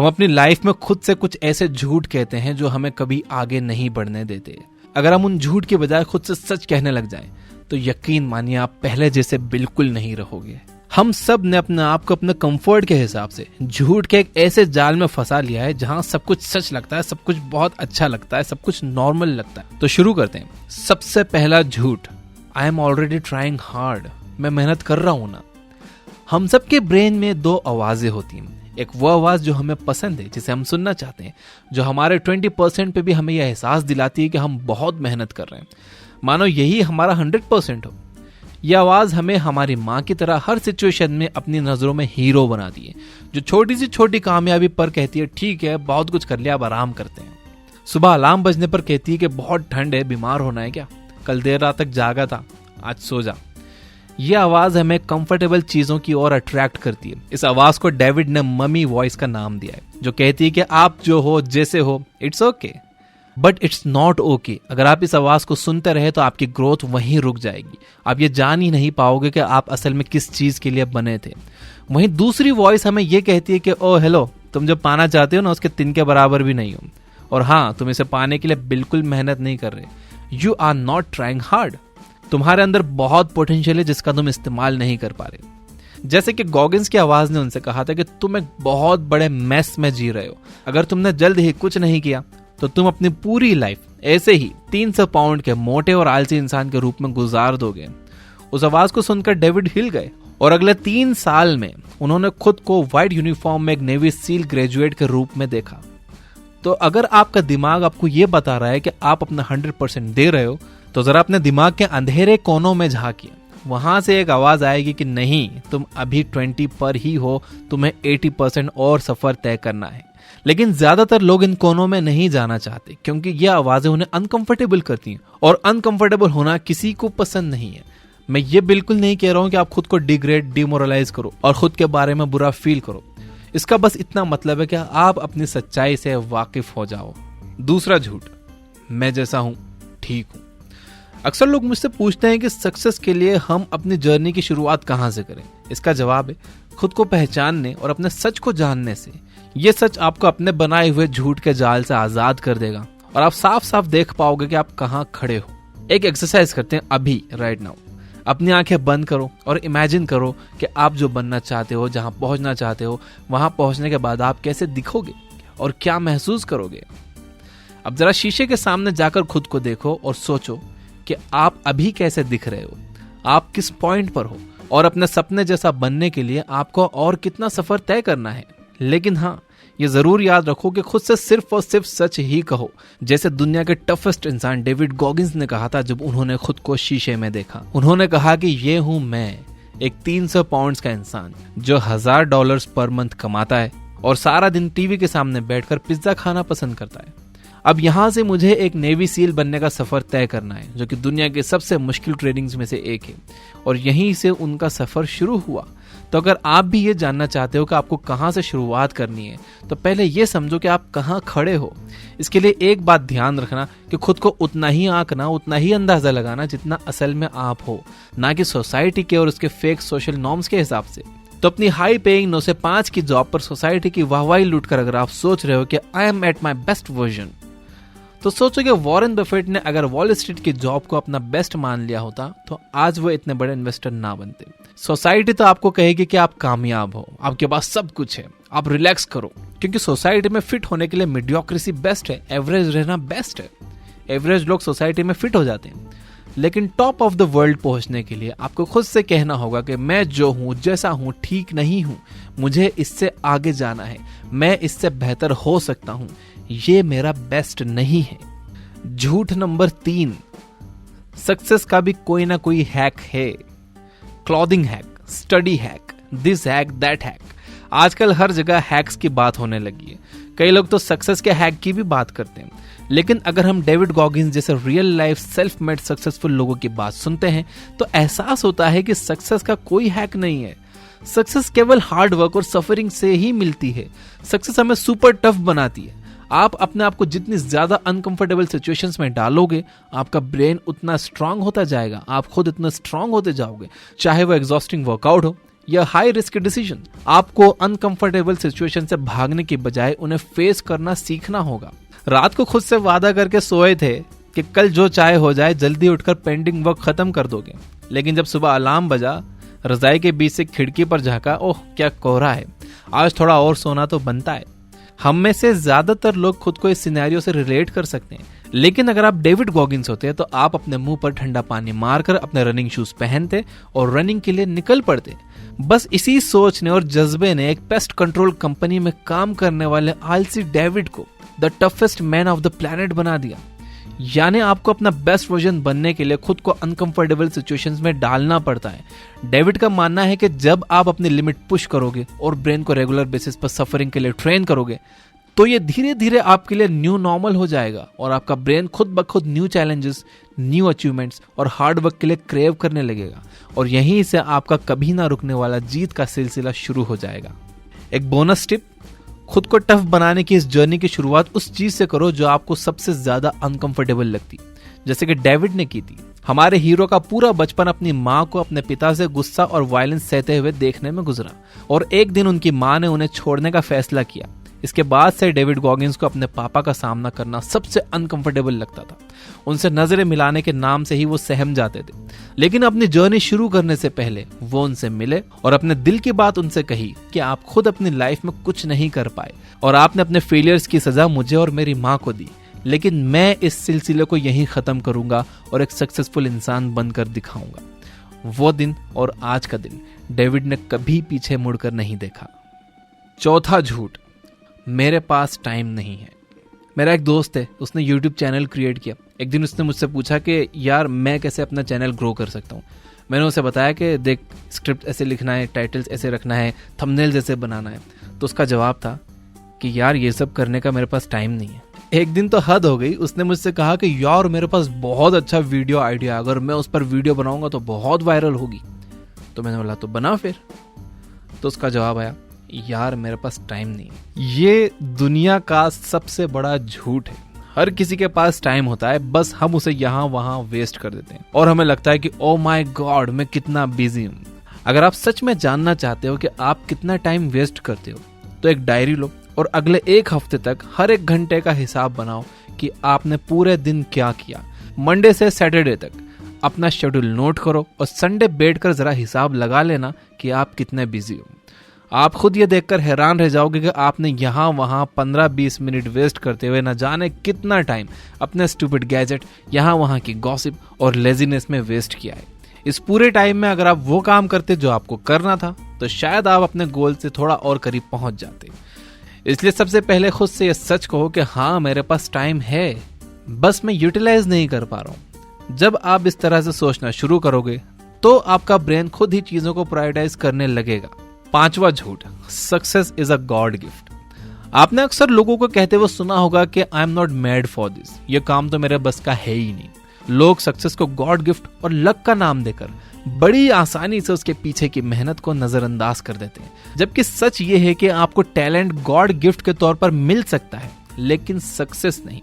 हम अपनी लाइफ में खुद से कुछ ऐसे झूठ कहते हैं जो हमें कभी आगे नहीं बढ़ने देते। अगर हम उन झूठ के बजाय खुद से सच कहने लग जाएं, तो यकीन मानिए आप पहले जैसे बिल्कुल नहीं रहोगे। हम सब ने अपने आप को अपने कंफर्ट के हिसाब से झूठ के एक ऐसे जाल में फंसा लिया है जहां सब कुछ सच लगता है, सब कुछ बहुत अच्छा लगता है, सब कुछ नॉर्मल लगता है। तो शुरू करते हैं। सबसे पहला झूठ, I am already trying hard. मैं मेहनत कर रहा हूं ना। हम सबके ब्रेन में दो आवाजें होती हैं। एक वो आवाज जो हमें पसंद है, जिसे हम सुनना चाहते हैं, जो हमारे 20% पे भी हमें यह एहसास दिलाती है कि हम बहुत मेहनत कर रहे हैं, मानो यही हमारा 100% हो। यह आवाज हमें हमारी माँ की तरह हर सिचुएशन में अपनी नजरों में हीरो बनाती है, जो छोटी सी छोटी कामयाबी पर कहती है ठीक है बहुत कुछ कर लिया, अब आराम करते हैं। सुबह अलार्म बजने पर कहती है कि बहुत ठंड है, बीमार होना है क्या, कल देर रात तक जागा था, आज सो जा। यह आवाज हमें कंफर्टेबल चीजों की ओर अट्रैक्ट करती है। इस आवाज को डेविड ने मम्मी वॉइस का नाम दिया है, जो कहती है कि आप जो हो जैसे हो it's okay, but it's not okay. अगर आप इस आवाज को सुनते रहे तो आपकी ग्रोथ वहीं रुक जाएगी। आप ये जान ही नहीं पाओगे कि आप असल में किस चीज के लिए बने थे। वहीं दूसरी वॉइस हमें यह कहती है कि ओ हेलो, तुम जो पाना चाहते हो ना उसके 3 के बराबर भी नहीं हो, और हाँ तुम इसे पाने के लिए बिल्कुल मेहनत नहीं कर रहे। You are not trying hard. तुम्हारे अंदर बहुत पोटेंशियल है जिसका तुम इस्तेमाल नहीं कर पा रहे। जैसे कि गॉगिंस की आवाज ने उनसे कहा था कि तुम एक बहुत बड़े मेस में जी रहे हो। अगर तुमने जल्द ही कुछ नहीं किया तो तुम अपनी पूरी लाइफ ऐसे ही 300 पाउंड के मोटे और आलसी इंसान के रूप में गुजार दोगे। उस आवाज को सुनकर डेविड हिल गए और अगले 3 साल में उन्होंने खुद को व्हाइट यूनिफॉर्म में एक नेवी सील ग्रेजुएट के रूप में देखा। तो अगर आपका दिमाग आपको यह बता रहा है कि आप अपना 100% दे रहे हो, तो जरा अपने दिमाग के अंधेरे कोनों में झांकिए। वहां से एक आवाज आएगी कि नहीं, तुम अभी 20 पर ही हो, तुम्हें 80% और सफर तय करना है। लेकिन ज्यादातर लोग इन कोनों में नहीं जाना चाहते, क्योंकि ये आवाजें उन्हें अनकंफर्टेबल करती हैं, और अनकंफर्टेबल होना किसी को पसंद नहीं है। मैं ये बिल्कुल नहीं कह रहा हूं कि आप खुद को डिग्रेड, डिमोरलाइज करो और खुद के बारे में बुरा फील करो। इसका बस इतना मतलब है कि आप अपनी सच्चाई से वाकिफ हो जाओ। दूसरा झूठ, मैं जैसा हूं ठीक हूं। अक्सर लोग मुझसे पूछते हैं कि सक्सेस के लिए हम अपनी जर्नी की शुरुआत कहां से करें। इसका जवाब है खुद को पहचानने और अपने सच को जानने से। यह सच आपको अपने बनाए हुए झूठ के जाल से आजाद कर देगा और आप साफ साफ देख पाओगे कि आप कहां खड़े हो। एक एक्सरसाइज करते हैं अभी, राइट नाउ। अपनी आंखें बंद करो और इमेजिन करो कि आप जो बनना चाहते हो, जहां पहुंचना चाहते हो, वहां पहुंचने के बाद आप कैसे दिखोगे और क्या महसूस करोगे। अब जरा शीशे के सामने जाकर खुद को देखो और सोचो कि आप अभी कैसे दिख रहे हो, आप किस पॉइंट पर हो, और अपने सपने जैसा बनने के लिए आपको और कितना सफर तय करना है। लेकिन हाँ, ये जरूर याद रखो कि खुद से सिर्फ और सिर्फ सच ही कहो, जैसे दुनिया के टफेस्ट इंसान डेविड गॉगिंस ने कहा था जब उन्होंने खुद को शीशे में देखा। उन्होंने कहा कि ये हूं मैं, एक 300 पाउंड्स का इंसान जो $1000 पर मंथ कमाता है और सारा दिन टीवी के सामने बैठकर पिज्जा खाना पसंद करता है। अब यहां से मुझे एक नेवी सील बनने का सफर तय करना है, जो कि दुनिया के सबसे मुश्किल ट्रेनिंग्स में से एक है, और यहीं से उनका सफर शुरू हुआ। तो अगर आप भी ये जानना चाहते हो कि आपको कहां से शुरुआत करनी है, तो पहले ये समझो कि आप कहां खड़े हो। इसके लिए एक बात ध्यान रखना कि खुद को उतना ही आंकना, उतना ही अंदाजा लगाना जितना असल में आप हो, ना कि सोसाइटी के और उसके फेक सोशल नॉर्म्स के हिसाब से। तो अपनी हाई पेइंग 9 से 5 की जॉब पर सोसाइटी की वाहवाही लूटकर अगर आप सोच रहे हो कि I am at my best version, तो सोचो कि वॉरेन बफेट ने अगर वॉल स्ट्रीट की जॉब को अपना बेस्ट मान लिया होता तो आज वो इतने बड़े इन्वेस्टर ना बनते। सोसाइटी तो आपको कहेगी कि आप कामयाब हो, आपके पास सब कुछ है, आप रिलैक्स करो, क्योंकि सोसाइटी में फिट होने के लिए मीडियोक्रेसी बेस्ट है, एवरेज रहना बेस्ट है। एवरेज लोग सोसाइटी में फिट हो जाते हैं, लेकिन टॉप ऑफ द वर्ल्ड पहुंचने के लिए आपको खुद से कहना होगा कि मैं जो हूं, जैसा हूं, ठीक नहीं हूं, मुझे इससे आगे जाना है, मैं इससे बेहतर हो सकता हूं, ये मेरा बेस्ट नहीं है। झूठ नंबर 3, सक्सेस का भी कोई ना कोई हैक है। Clothing hack, study hack, this hack, that hack. आजकल हर जगह हैक्स की बात होने लगी है। कई लोग तो सक्सेस के हैक की भी बात करते हैं, लेकिन अगर हम डेविड गॉगिंस जैसे real life self made successful लोगों की बात सुनते हैं तो एहसास होता है कि सक्सेस का कोई हैक नहीं है। सक्सेस केवल हार्ड वर्क और सफरिंग से ही मिलती है। सक्सेस हमें सुपर टफ बनाती है। आप अपने आप को जितनी ज्यादा अनकंफर्टेबल सिचुएशंस में डालोगे, आपका ब्रेन उतना स्ट्रांग होता जाएगा, आप खुद इतना स्ट्रांग होते जाओगे, चाहे वो एग्जॉस्टिंग वर्कआउट हो या हाई रिस्क डिसीजन। आपको अनकंफर्टेबल सिचुएशन से भागने की बजाय उन्हें फेस करना सीखना होगा। रात को खुद से वादा करके सोए थे कि कल जो चाहे हो जाए, जल्दी उठकर पेंडिंग वर्क खत्म कर दोगे, लेकिन जब सुबह अलार्म बजा, रजाई के बीच से खिड़की पर झांका, ओह क्या कोहरा है, आज थोड़ा और सोना तो बनता है। हम में से ज्यादातर लोग खुद को इस सिनेरियो से रिलेट कर सकते हैं, लेकिन अगर आप डेविड गॉगिंस होते तो आप अपने मुंह पर ठंडा पानी मारकर अपने रनिंग शूज पहनते और रनिंग के लिए निकल पड़ते। बस इसी सोच ने और जज्बे ने एक पेस्ट कंट्रोल कंपनी में काम करने वाले आलसी डेविड को the toughest man of the planet बना दिया। यानी आपको अपना बेस्ट वर्जन बनने के लिए खुद को अनकंफर्टेबल सिचुएशंस में डालना पड़ता है। डेविड का मानना है कि जब आप अपनी लिमिट पुश करोगे और ब्रेन को रेगुलर बेसिस पर सफरिंग के लिए ट्रेन करोगे, तो ये धीरे धीरे आपके लिए न्यू नॉर्मल हो जाएगा और आपका ब्रेन खुद ब खुद न्यू चैलेंजेस, न्यू अचीवमेंट्स और हार्ड वर्क के लिए क्रेव करने लगेगा और यहीं से आपका कभी ना रुकने वाला जीत का सिलसिला शुरू हो जाएगा। एक बोनस टिप, खुद को टफ बनाने की इस जर्नी की शुरुआत उस चीज से करो जो आपको सबसे ज्यादा अनकंफर्टेबल लगती, जैसे कि डेविड ने की थी। हमारे हीरो का पूरा बचपन अपनी माँ को अपने पिता से गुस्सा और वायलेंस सहते हुए देखने में गुजरा और एक दिन उनकी माँ ने उन्हें छोड़ने का फैसला किया। इसके बाद से डेविड गॉगिंस को अपने पापा का सामना करना सबसे अनकंफर्टेबल लगता था। उनसे नजरें मिलाने के नाम से ही वो सहम जाते थे, लेकिन अपनी जर्नी शुरू करने से पहले वो उनसे मिले और अपने दिल की बात उनसे कही कि आप खुद अपनी लाइफ में कुछ नहीं कर पाए और आपने अपने फेलियर्स की सजा मुझे और मेरी माँ को दी, लेकिन मैं इस सिलसिले को यहीं खत्म करूंगा और एक सक्सेसफुल इंसान बनकर दिखाऊंगा। वो दिन और आज का दिन डेविड ने कभी पीछे मुड़कर नहीं देखा। चौथा झूठ, मेरे पास टाइम नहीं है। मेरा एक दोस्त है, उसने YouTube चैनल क्रिएट किया। एक दिन उसने मुझसे पूछा कि यार मैं कैसे अपना चैनल ग्रो कर सकता हूँ। मैंने उसे बताया कि देख, स्क्रिप्ट ऐसे लिखना है, टाइटल्स ऐसे रखना है, थंबनेल्स ऐसे बनाना है। तो उसका जवाब था कि यार ये सब करने का मेरे पास टाइम नहीं है। एक दिन तो हद हो गई, उसने मुझसे कहा कि यार मेरे पास बहुत अच्छा वीडियो आइडिया, अगर मैं उस पर वीडियो बनाऊंगा तो बहुत वायरल होगी। तो मैंने बोला तो बना फिर। तो उसका जवाब आया, यार मेरे पास टाइम नहीं है। ये दुनिया का सबसे बड़ा झूठ है। हर किसी के पास टाइम होता है, बस हम उसे यहाँ वहाँ वेस्ट कर देते हैं और हमें लगता है कि ओ माय गॉड मैं कितना बिजी हूँ। अगर आप सच में जानना चाहते हो कि आप कितना टाइम वेस्ट करते हो, तो एक डायरी लो और अगले एक हफ्ते तक हर एक घंटे का हिसाब बनाओ कि आपने पूरे दिन क्या किया। मंडे से सैटरडे तक अपना शेड्यूल नोट करो और संडे बैठकर जरा हिसाब लगा लेना कि आप कितने बिजी हो। आप खुद ये देखकर हैरान रह जाओगे कि आपने यहाँ वहाँ 15-20 मिनट वेस्ट करते हुए न जाने कितना टाइम अपने स्टूपिड गैजेट, यहाँ वहाँ की गॉसिप और लेजीनेस में वेस्ट किया है। इस पूरे टाइम में अगर आप वो काम करते जो आपको करना था, तो शायद आप अपने गोल से थोड़ा और करीब पहुंच जाते। इसलिए सबसे पहले खुद से ये सच कहो कि हाँ मेरे पास टाइम है, बस मैं यूटिलाइज नहीं कर पा रहा हूँ। जब आप इस तरह से सोचना शुरू करोगे तो आपका ब्रेन खुद ही चीजों को प्रायोरिटाइज करने लगेगा। पांचवा झूठ, success is a God gift. आपने अक्सर लोगों को कहते हुए सुना होगा कि I am not made for this, ये काम तो मेरे बस का है ही नहीं। लोग सक्सेस को गॉड गिफ्ट और लक का नाम देकर बड़ी आसानी से उसके पीछे की मेहनत को नजरअंदाज कर देते हैं, जबकि सच ये है कि आपको टैलेंट गॉड गिफ्ट के तौर पर मिल सकता है, लेकिन सक्सेस नहीं।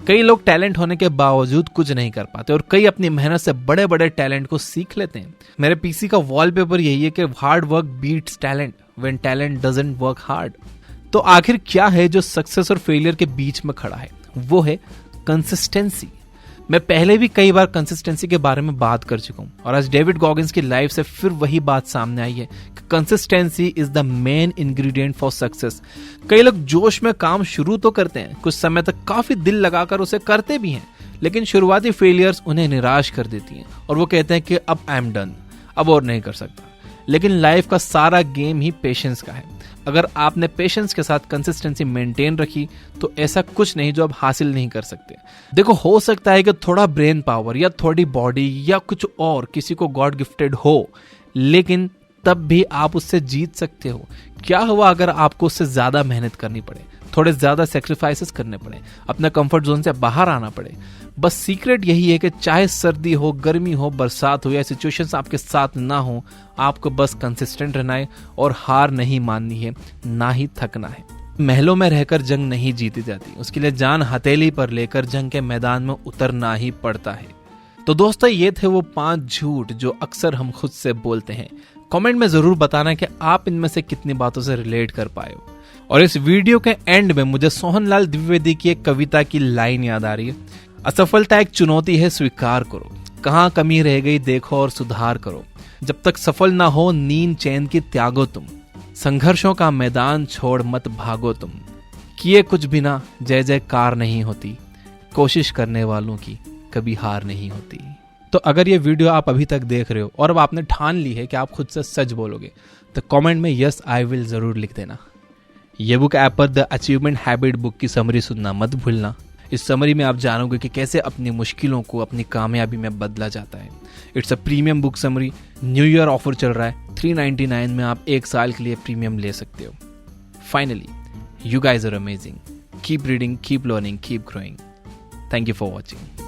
कई लोग टैलेंट होने के बावजूद कुछ नहीं कर पाते और कई अपनी मेहनत से बड़े बड़े टैलेंट को सीख लेते हैं। मेरे पीसी का वॉलपेपर यही है कि hard work beats talent when talent doesn't work hard. तो आखिर क्या है जो सक्सेस और फेलियर के बीच में खड़ा है? वो है कंसिस्टेंसी। मैं पहले भी कई बार कंसिस्टेंसी के बारे में बात कर चुका हूं और आज डेविड गॉगिंस की लाइफ से फिर वही बात सामने आई है कि consistency is the main ingredient for success. कई लोग जोश में काम शुरू तो करते हैं, कुछ समय तक काफी दिल लगाकर उसे करते भी हैं, लेकिन शुरुआती फेलियर्स उन्हें निराश कर देती हैं और वो कहते हैं कि अब आई एम डन, अब और नहीं कर सकता। लेकिन लाइफ का सारा गेम ही पेशेंस का है। अगर आपने पेशेंस के साथ कंसिस्टेंसी मेंटेन रखी तो ऐसा कुछ नहीं जो आप हासिल नहीं कर सकते। देखो, हो सकता है कि थोड़ा ब्रेन पावर या थोड़ी बॉडी या कुछ और किसी को गॉड गिफ्टेड हो, लेकिन तब भी आप उससे जीत सकते हो। क्या हुआ अगर आपको उससे ज्यादा मेहनत करनी पड़े, थोड़े ज्यादा सेक्रीफाइसेस करने पड़े, अपने कंफर्ट जोन से बाहर आना पड़े? बस सीक्रेट यही है कि चाहे सर्दी हो, गर्मी हो, बरसात हो या सिचुएशंस आपके साथ ना हो, आपको बस कंसिस्टेंट रहना है और हार नहीं माननी है, ना ही थकना है। महलों में रहकर जंग नहीं जीती जाती, उसके लिए जान हथेली पर लेकर जंग के मैदान में उतरना ही पड़ता है। तो दोस्तों, ये थे वो 5 झूठ जो अक्सर हम खुद से बोलते हैं। कमेंट में जरूर बताना कि आप इनमें से कितनी बातों से रिलेट कर पाए हो। और इस वीडियो के एंड में मुझे सोहनलाल द्विवेदी की एक कविता की लाइन याद आ रही है, असफलता एक चुनौती है स्वीकार करो, कहाँ कमी रह गई देखो और सुधार करो, जब तक सफल ना हो नींद चैन की त्यागो तुम, संघर्षों का मैदान छोड़ मत भागो तुम, किए कुछ भी ना जय जयकार नहीं होती, कोशिश करने वालों की कभी हार नहीं होती। तो अगर ये वीडियो आप अभी तक देख रहे हो और अब आपने ठान ली है कि आप खुद से सच बोलोगे, तो कमेंट में यस आई विल जरूर लिख देना। ये बुक ऐप पर द अचीवमेंट हैबिट बुक की समरी सुनना मत भूलना। इस समरी में आप जानोगे कि कैसे अपनी मुश्किलों को अपनी कामयाबी में बदला जाता है। It's a premium book summary. New year offer चल रहा है, 399 में आप 1 साल के लिए प्रीमियम ले सकते हो। Finally, you guys are amazing. Keep reading, keep learning, keep growing. Thank you for watching.